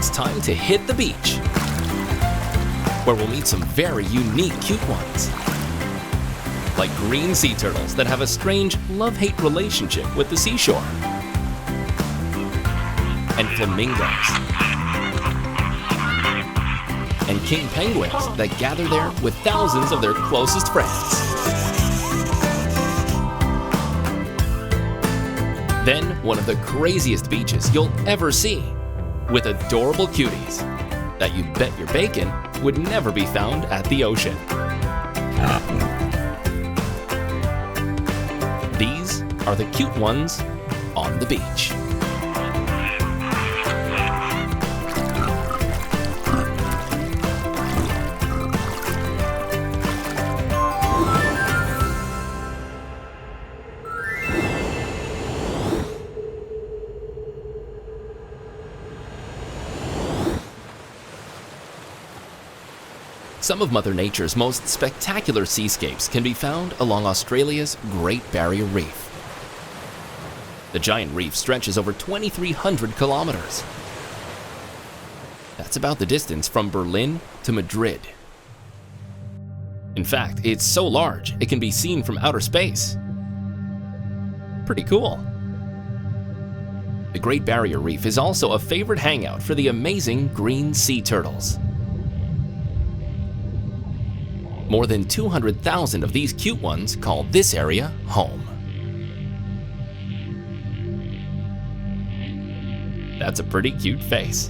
it's time to hit the beach, where we'll meet some very unique cute ones. Like green sea turtles that have a strange love-hate relationship with the seashore. And flamingos. And king penguins that gather there with thousands of their closest friends. Then, one of the craziest beaches you'll ever see, with adorable cuties that you bet your bacon would never be found at the ocean. These are the cute ones on the beach. Some of Mother Nature's most spectacular seascapes can be found along Australia's Great Barrier Reef. The giant reef stretches over 2,300 kilometers. That's about the distance from Berlin to Madrid. In fact, it's so large it can be seen from outer space. Pretty cool. The Great Barrier Reef is also a favorite hangout for the amazing green sea turtles. More than 200,000 of these cute ones call this area home. That's a pretty cute face.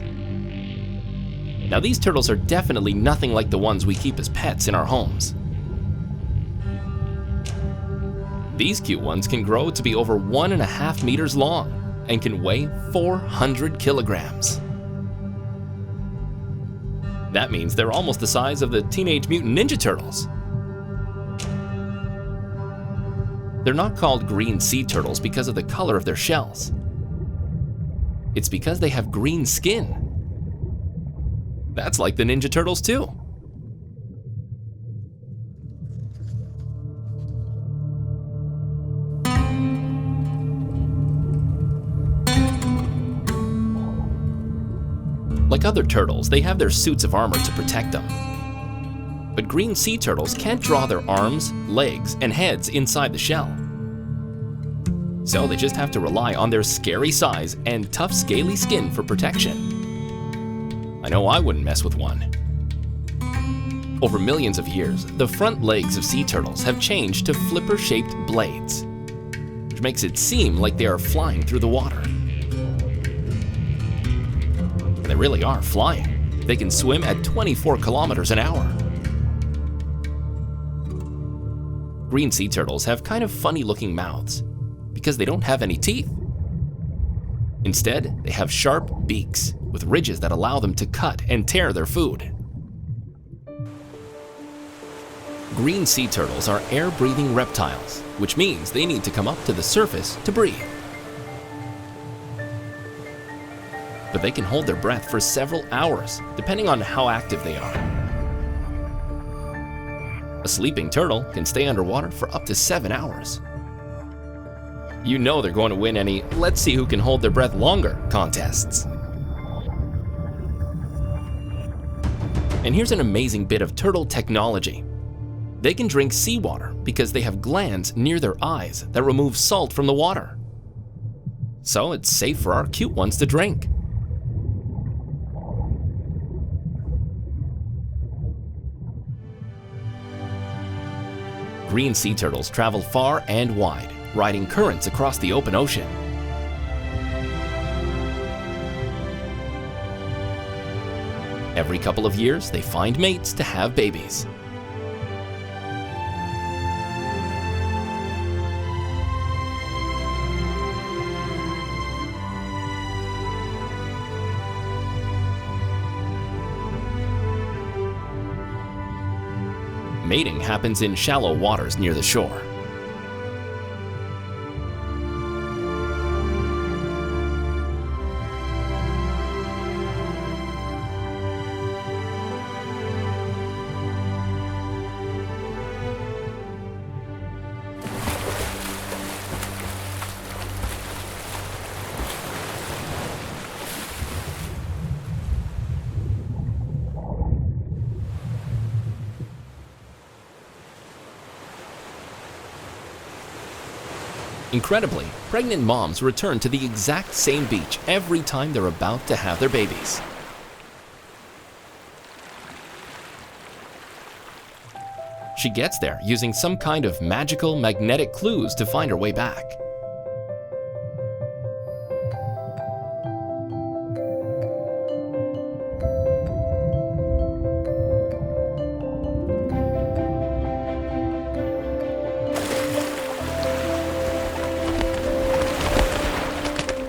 Now, these turtles are definitely nothing like the ones we keep as pets in our homes. These cute ones can grow to be over 1.5 meters long and can weigh 400 kilograms. That means they're almost the size of the Teenage Mutant Ninja Turtles. They're not called green sea turtles because of the color of their shells. It's because they have green skin. That's like the Ninja Turtles too. Like other turtles, they have their suits of armor to protect them. But green sea turtles can't draw their arms, legs, and heads inside the shell. So they just have to rely on their scary size and tough scaly skin for protection. I know I wouldn't mess with one. Over millions of years, the front legs of sea turtles have changed to flipper-shaped blades, which makes it seem like they are flying through the water. They really are flying. They can swim at 24 kilometers an hour. Green sea turtles have kind of funny-looking mouths because they don't have any teeth. Instead, they have sharp beaks with ridges that allow them to cut and tear their food. Green sea turtles are air-breathing reptiles, which means they need to come up to the surface to breathe. But they can hold their breath for several hours, depending on how active they are. A sleeping turtle can stay underwater for up to 7 hours. You know they're going to win any "let's see who can hold their breath longer" contests. And here's an amazing bit of turtle technology. They can drink seawater because they have glands near their eyes that remove salt from the water. So it's safe for our cute ones to drink. Green sea turtles travel far and wide, riding currents across the open ocean. Every couple of years, they find mates to have babies. Mating happens in shallow waters near the shore. Incredibly, pregnant moms return to the exact same beach every time they're about to have their babies. She gets there using some kind of magical magnetic clues to find her way back.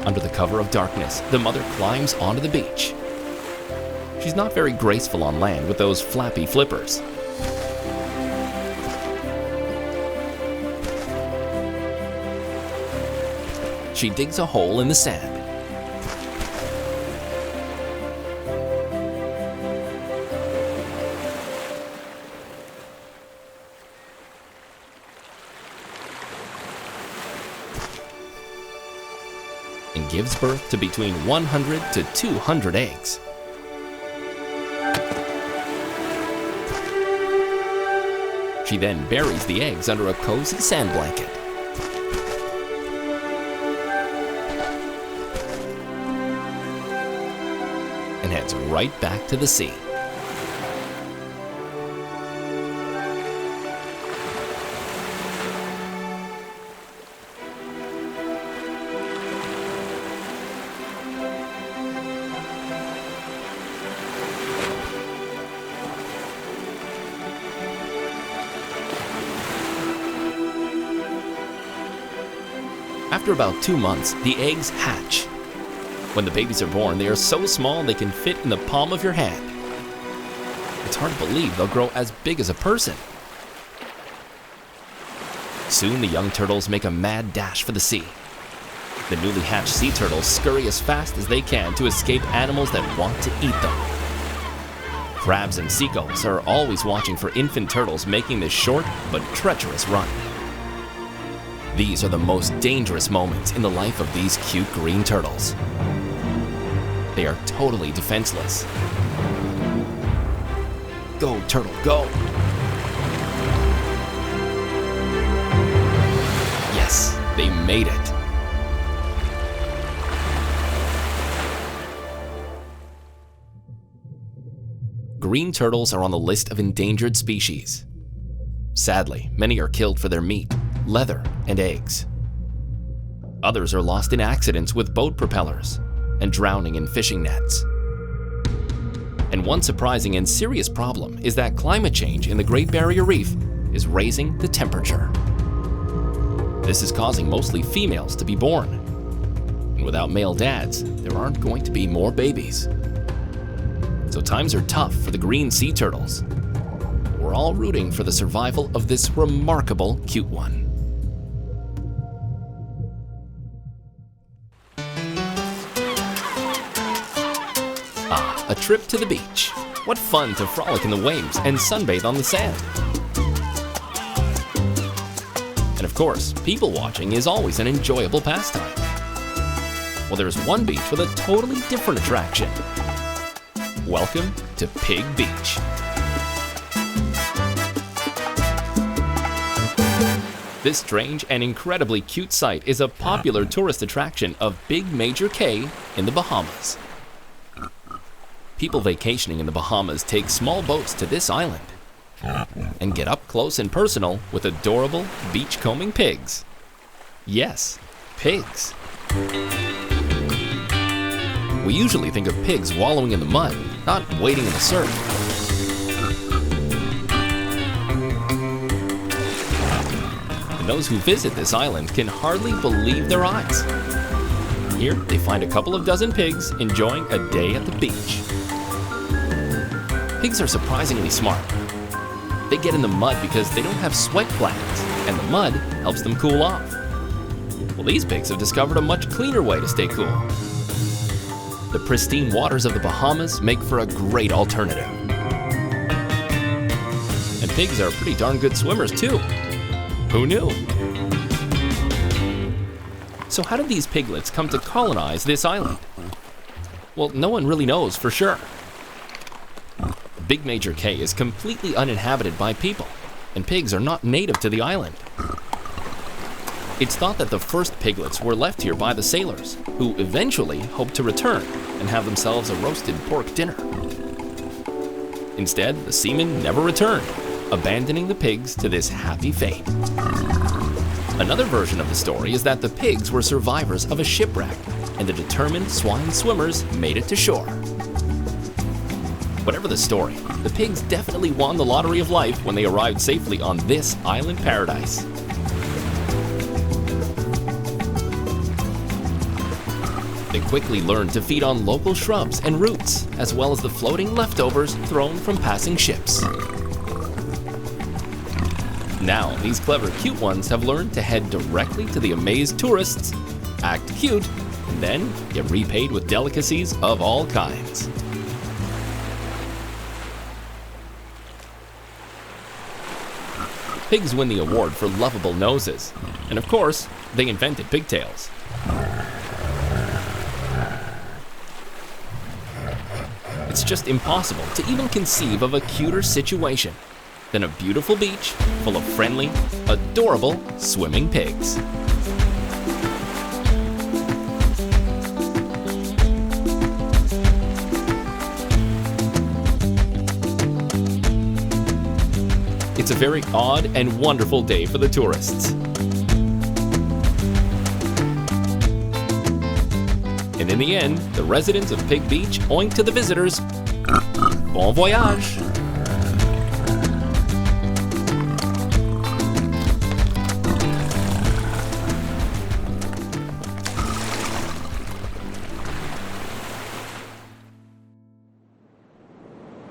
Under the cover of darkness, the mother climbs onto the beach. She's not very graceful on land with those flappy flippers. She digs a hole in the sand. And gives birth to between 100 to 200 eggs. She then buries the eggs under a cozy sand blanket. And heads right back to the sea. After about 2 months, the eggs hatch. When the babies are born, they are so small they can fit in the palm of your hand. It's hard to believe they'll grow as big as a person. Soon the young turtles make a mad dash for the sea. The newly hatched sea turtles scurry as fast as they can to escape animals that want to eat them. Crabs and seagulls are always watching for infant turtles making this short but treacherous run. These are the most dangerous moments in the life of these cute green turtles. They are totally defenseless. Go, turtle, go! Yes, they made it. Green turtles are on the list of endangered species. Sadly, many are killed for their meat, leather, and eggs. Others are lost in accidents with boat propellers and drowning in fishing nets. And one surprising and serious problem is that climate change in the Great Barrier Reef is raising the temperature. This is causing mostly females to be born. And without male dads, there aren't going to be more babies. So times are tough for the green sea turtles. We're all rooting for the survival of this remarkable cute one. A trip to the beach. What fun to frolic in the waves and sunbathe on the sand. And of course, people watching is always an enjoyable pastime. Well, there's one beach with a totally different attraction. Welcome to Pig Beach. This strange and incredibly cute site is a popular tourist attraction of Big Major K in the Bahamas. People vacationing in the Bahamas take small boats to this island and get up close and personal with adorable beachcombing pigs. Yes, pigs. We usually think of pigs wallowing in the mud, not wading in the surf. And those who visit this island can hardly believe their eyes. Here, they find a couple of dozen pigs enjoying a day at the beach. Pigs are surprisingly smart. They get in the mud because they don't have sweat glands, and the mud helps them cool off. Well, these pigs have discovered a much cleaner way to stay cool. The pristine waters of the Bahamas make for a great alternative. And pigs are pretty darn good swimmers too. Who knew? So how did these piglets come to colonize this island? Well, no one really knows for sure. Big Major K is completely uninhabited by people, and pigs are not native to the island. It's thought that the first piglets were left here by the sailors, who eventually hoped to return and have themselves a roasted pork dinner. Instead, the seamen never returned, abandoning the pigs to this happy fate. Another version of the story is that the pigs were survivors of a shipwreck, and the determined swine swimmers made it to shore. Whatever the story, the pigs definitely won the lottery of life when they arrived safely on this island paradise. They quickly learned to feed on local shrubs and roots, as well as the floating leftovers thrown from passing ships. Now, these clever cute ones have learned to head directly to the amazed tourists, act cute, and then get repaid with delicacies of all kinds. Pigs win the award for lovable noses, and of course, they invented pigtails. It's just impossible to even conceive of a cuter situation than a beautiful beach full of friendly, adorable swimming pigs. It's a very odd and wonderful day for the tourists. And in the end, the residents of Pig Beach oink to the visitors, bon voyage!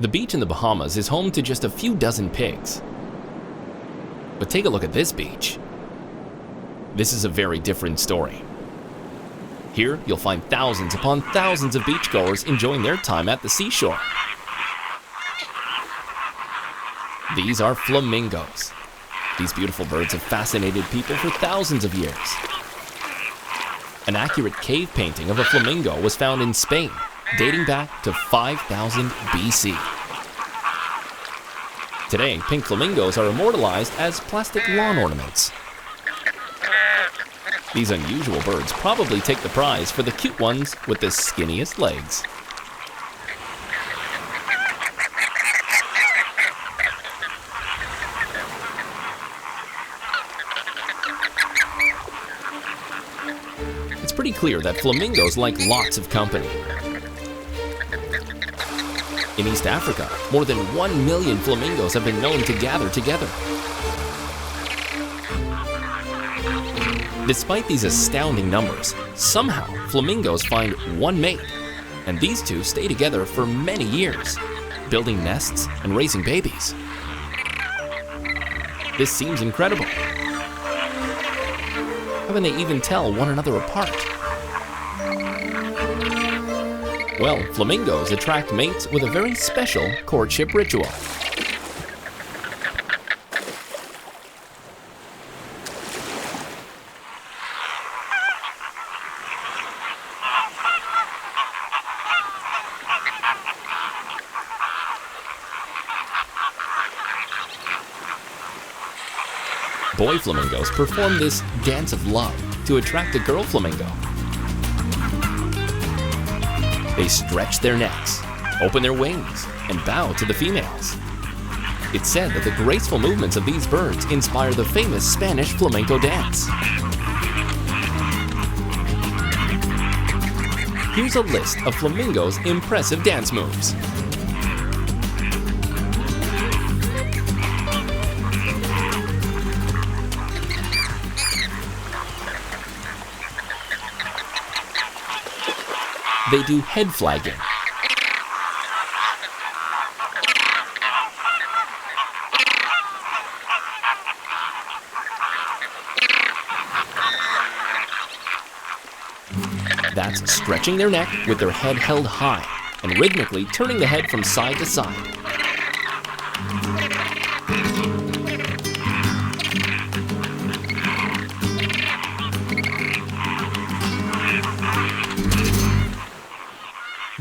The beach in the Bahamas is home to just a few dozen pigs. But take a look at this beach. This is a very different story. Here, you'll find thousands upon thousands of beachgoers enjoying their time at the seashore. These are flamingos. These beautiful birds have fascinated people for thousands of years. An accurate cave painting of a flamingo was found in Spain, dating back to 5000 BC. Today, pink flamingos are immortalized as plastic lawn ornaments. These unusual birds probably take the prize for the cute ones with the skinniest legs. It's pretty clear that flamingos like lots of company. In East Africa, more than 1 million flamingos have been known to gather together. Despite these astounding numbers, somehow flamingos find one mate, and these two stay together for many years, building nests and raising babies. This seems incredible. How can they even tell one another apart? Well, flamingos attract mates with a very special courtship ritual. Boy flamingos perform this dance of love to attract a girl flamingo. They stretch their necks, open their wings, and bow to the females. It's said that the graceful movements of these birds inspire the famous Spanish flamenco dance. Here's a list of flamingos' impressive dance moves. They do head flagging. That's stretching their neck with their head held high and rhythmically turning the head from side to side.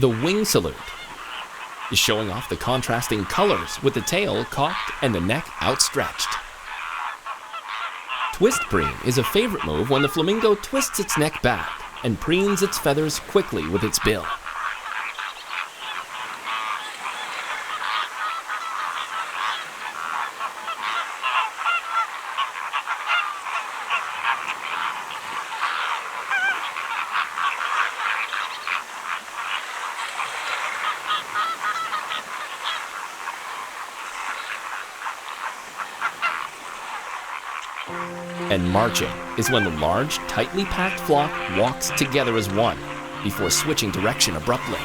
The wing salute is showing off the contrasting colors with the tail cocked and the neck outstretched. twist preen is a favorite move when the flamingo twists its neck back and preens its feathers quickly with its bill. And marching is when the large, tightly packed flock walks together as one before switching direction abruptly.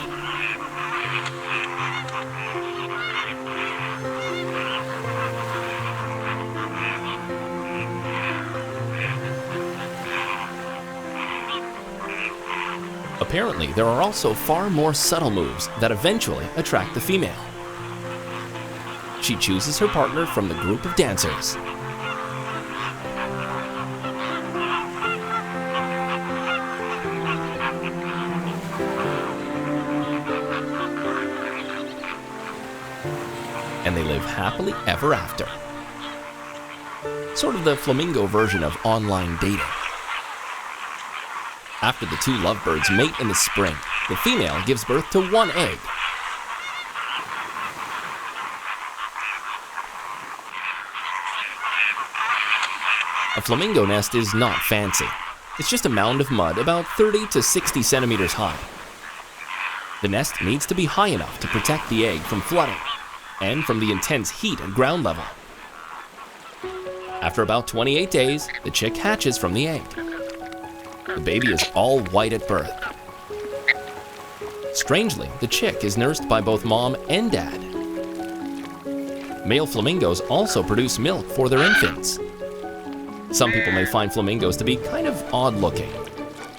Apparently, there are also far more subtle moves that eventually attract the female. She chooses her partner from the group of dancers. And they live happily ever after. Sort of the flamingo version of online dating. After the two lovebirds mate in the spring, the female gives birth to one egg. A flamingo nest is not fancy. It's just a mound of mud about 30 to 60 centimeters high. The nest needs to be high enough to protect the egg from flooding and from the intense heat at ground level. After about 28 days, the chick hatches from the egg. The baby is all white at birth. Strangely, the chick is nursed by both mom and dad. Male flamingos also produce milk for their infants. Some people may find flamingos to be kind of odd looking,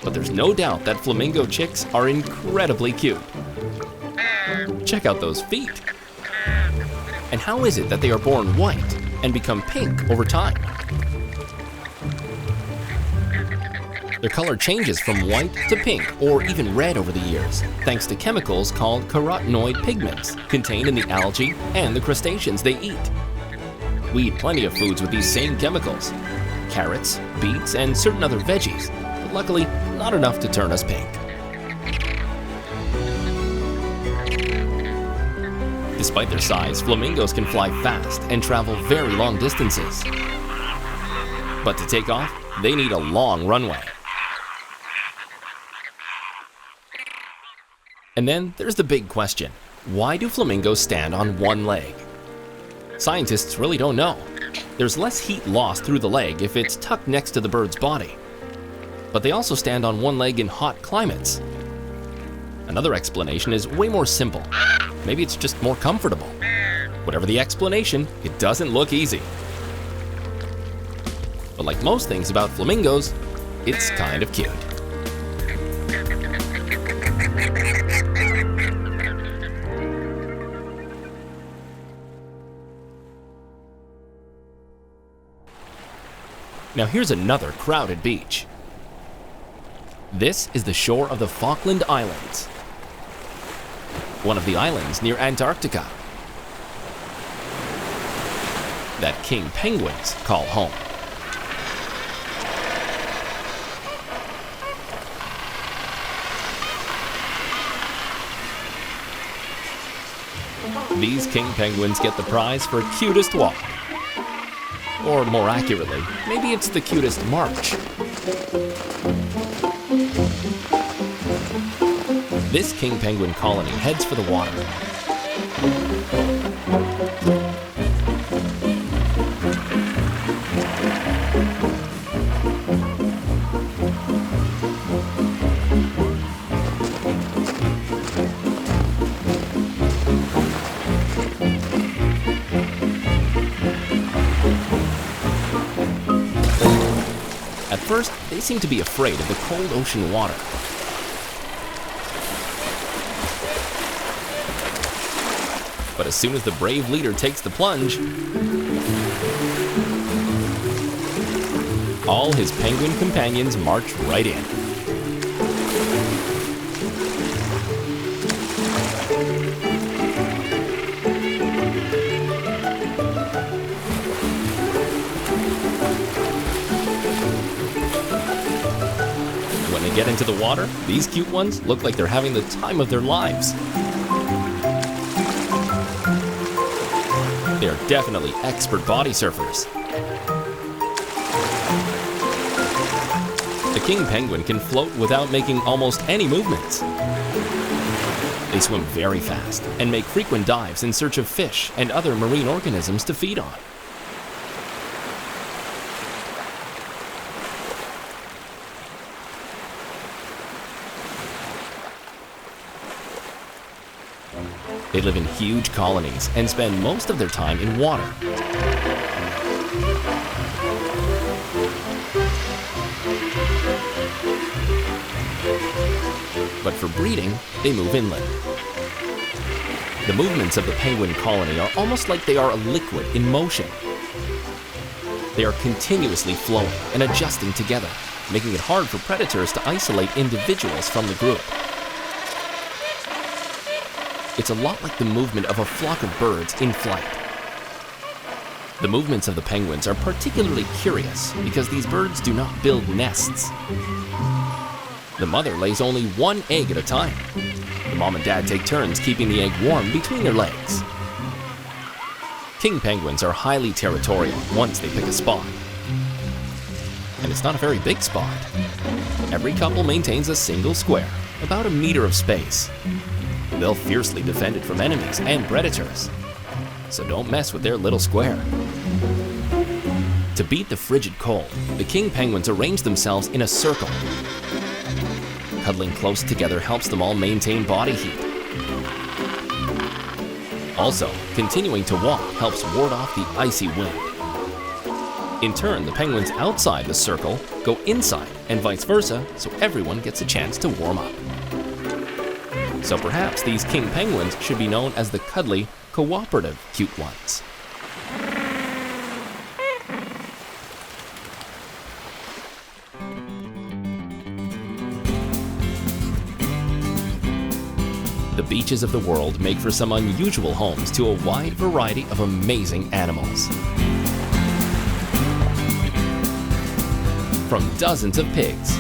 but there's no doubt that flamingo chicks are incredibly cute. Check out those feet. And how is it that they are born white and become pink over time? Their color changes from white to pink or even red over the years, thanks to chemicals called carotenoid pigments contained in the algae and the crustaceans they eat. We eat plenty of foods with these same chemicals: carrots, beets, and certain other veggies, but luckily not enough to turn us pink. Despite their size, flamingos can fly fast and travel very long distances. But to take off, they need a long runway. And then there's the big question: why do flamingos stand on one leg? Scientists really don't know. There's less heat lost through the leg if it's tucked next to the bird's body. But they also stand on one leg in hot climates. Another explanation is way more simple. Maybe it's just more comfortable. Whatever the explanation, it doesn't look easy. But like most things about flamingos, it's kind of cute. Now here's another crowded beach. This is the shore of the Falkland Islands, one of the islands near Antarctica that king penguins call home. These king penguins get the prize for cutest walk. Or more accurately, maybe it's the cutest march. This king penguin colony heads for the water. At first, they seem to be afraid of the cold ocean water. But as soon as the brave leader takes the plunge, all his penguin companions march right in. get into the water, these cute ones look like they're having the time of their lives. They're definitely expert body surfers. The king penguin can float without making almost any movements. They swim very fast and make frequent dives in search of fish and other marine organisms to feed on. They live in huge colonies and spend most of their time in water. But for breeding, they move inland. The movements of the penguin colony are almost like they are a liquid in motion. They are continuously flowing and adjusting together, making it hard for predators to isolate individuals from the group. It's a lot like the movement of a flock of birds in flight. The movements of the penguins are particularly curious because these birds do not build nests. The mother lays only one egg at a time. The mom and dad take turns keeping the egg warm between their legs. King penguins are highly territorial once they pick a spot. And it's not a very big spot. Every couple maintains a single square, about a meter of space. They'll fiercely defend it from enemies and predators. So don't mess with their little square. To beat the frigid cold, the king penguins arrange themselves in a circle. Cuddling close together helps them all maintain body heat. Also, continuing to walk helps ward off the icy wind. In turn, the penguins outside the circle go inside and vice versa, so everyone gets a chance to warm up. So perhaps these king penguins should be known as the cuddly, cooperative cute ones. The beaches of the world make for some unusual homes to a wide variety of amazing animals. From dozens of pigs,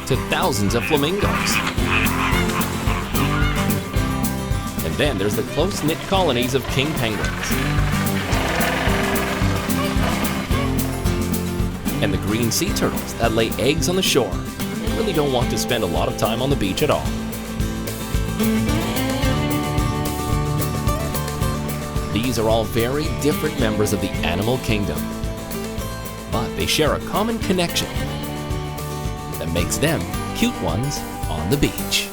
to thousands of flamingos. And then there's the close-knit colonies of king penguins. And the green sea turtles that lay eggs on the shore and really don't want to spend a lot of time on the beach at all. These are all very different members of the animal kingdom, but they share a common connection that makes them cute ones on the beach.